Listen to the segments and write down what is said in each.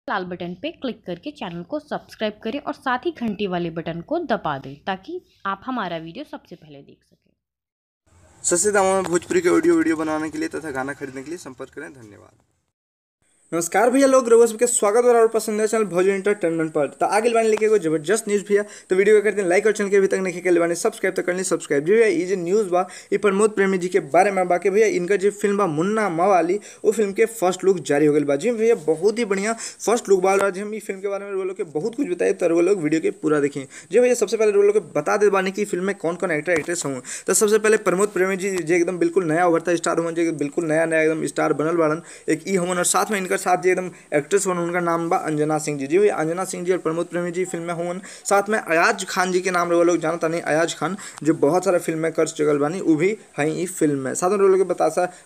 लाल button पे click करके channel को subscribe करें और साथ ही घंटी वाले बटन को दबा दें ताकि आप हमारा वीडियो सबसे पहले देख सकें। सस्ते दामों में भोजपुरी के ऑडियो वीडियो बनाने के लिए तथा गाना खरीदने के लिए संपर्क करें। धन्यवाद। नमस्कार भैया लोग, रउआ सबके स्वागत और पसंद है चैनल भोजपुरी एंटरटेनमेंट पर। तो आगे बानी लेके कोई जबरदस्त न्यूज़ भैया, तो वीडियो कर दें लाइक और चैनल के अभी तक नहीं के बानी सब्सक्राइब तो कर ली सब्सक्राइब। जी भैया ये जो न्यूज़ बा ये प्रमोद प्रेमी जी के बारे में बाकी भैया इनका जो फिल्म बा मुन्ना मवाली वो फिल्म के फर्स्ट लुक जारी हो गई बा। जी भैया बहुत ही बढ़िया फर्स्ट लुक बा। आज हम ये फिल्म के बारे में वो लोग के बहुत कुछ बताए तो वो लोग वीडियो के पूरा देखें। जी भैया सबसे पहले वो लोग बता दे बानी कि फिल्म में कौन कौन एक्टर एक्ट्रेस हों। तो सबसे पहले प्रमोद प्रेमी जी जो एकदम बिल्कुल नया उभरता स्टार हुआ, जो बिल्कुल नया नया एकदम स्टार बनल बाड़न एक ई हमन, और साथ में इनका साथ जो एकदम एक्ट्रेस वन उनका नाम बा अंजना सिंह जी। जी भैया अंजना सिंह जी और प्रमोद प्रेमी जी फिल्म में हुन। साथ में अयाज खान जी के नाम वो लोग जानता नहीं, अयाज खान जो बहुत सारा फिल्म में कर चुकल बानी वो भी है ई फिल्म में। साथ में वो लोग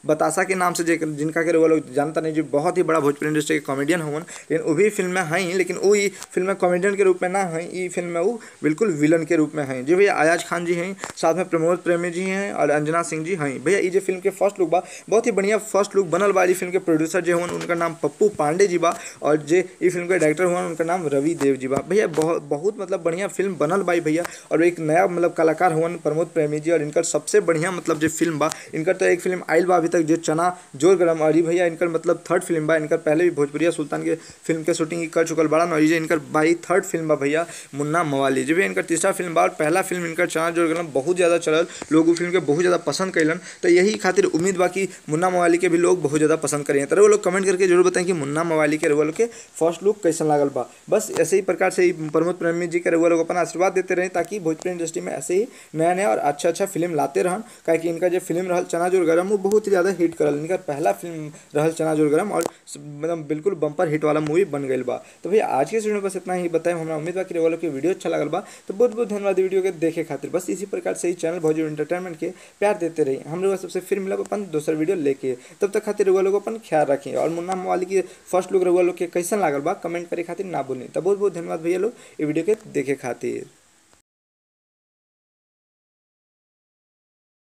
बतासा के नाम से जिनका के वो लोग जानता नहीं, जो बहुत ही बड़ा भोजपुरी इंडस्ट्री के कॉमेडियन हुन, लेकिन वो भी फिल्म में हैं, लेकिन वो ई फिल्म में कॉमेडियन के रूप में ना है, ई फिल्म में वो बिल्कुल विलन के रूप में हैं। जी भैया अयाज खान जी हैं, साथ में प्रमोद प्रेमी जी हैं और अंजना सिंह जी हैं। भैया ये जो फिल्म के फर्स्ट लुक बा बहुत ही बढ़िया फर्स्ट लुक बनल बा। फिल्म के प्रोड्यूसर जो हुन उनका नाम पप्पू पांडे जी बा और जे ये फिल्म के डायरेक्टर हुआ उनका नाम रवि देव जी बा। भैया बहुत मतलब बढ़िया फिल्म बनल बाई भैया, और एक नया मतलब कलाकार हुआ प्रमोद प्रेमी जी, और इनका सबसे बढ़िया मतलब जो फिल्म बा इनका तो एक फिल्म आइल बा अभी तक जो चना जोर गरम, और भैया इनका मतलब थर्ड फिल्म बा। इनका पहले भी भोजपुरिया सुल्तान के फिल्म के शूटिंग कर चुकल बड़ा, और ये इनका बाई थर्ड फिल्म बा भैया मुन्ना मवाली। जी भैया इनका तीसरा फिल्म बा और पहला फिल्म इनका चना जोर गरम बहुत ज़्यादा चलल, लोग फिल्म के बहुत ज़्यादा पसंद कैलन। तो यही खातिर उम्मीद बा कि मुन्ना मवाली के भी लोग बहुत ज़्यादा पसंद करें। तो वो लोग कमेंट करके जरूर बताएं कि मुन्ना मवाली के वो लोग के फर्स्ट लुक कैसा लागल बा। बस ऐसे ही प्रकार से प्रमोद प्रेमी जी के वो लोग अपना आशीर्वाद देते रहे ताकि भोजपुरी इंडस्ट्री में ऐसे ही नया नया और अच्छा फिल्म लाते रहन। कि इनका जो फिल्म रहल चना जोर गरम वो बहुत ही ज़्यादा हिट करल। इनका पहला फिल्म रहल चना जोर गरम और मतलब बिल्कुल बम्पर हिट वाला मूवी बन गई बा। तो भैया आज के वीडियो में बस इतना ही बताएं। हमारा उम्मीद बा कि वो लोग के वीडियो अच्छा लगल बा, तो बहुत बहुत धन्यवाद वीडियो के देखे खातिर। बस इसी प्रकार से ही चैनल भोजपुरी एंटरटेनमेंट के प्यार देते रही। हम लोग सबसे फिर मिलब अपन दूसरा वीडियो लेके, तब तक खातिर वो लोग अपन ख्याल रखें। और मुन्ना मवाली की फर्स्ट लुक वो लोग के कैसा लागल बा कमेंट करे खातिर ना भूलें। तो बहुत बहुत धन्यवाद भैया लोग ये वीडियो के देखे खातिर।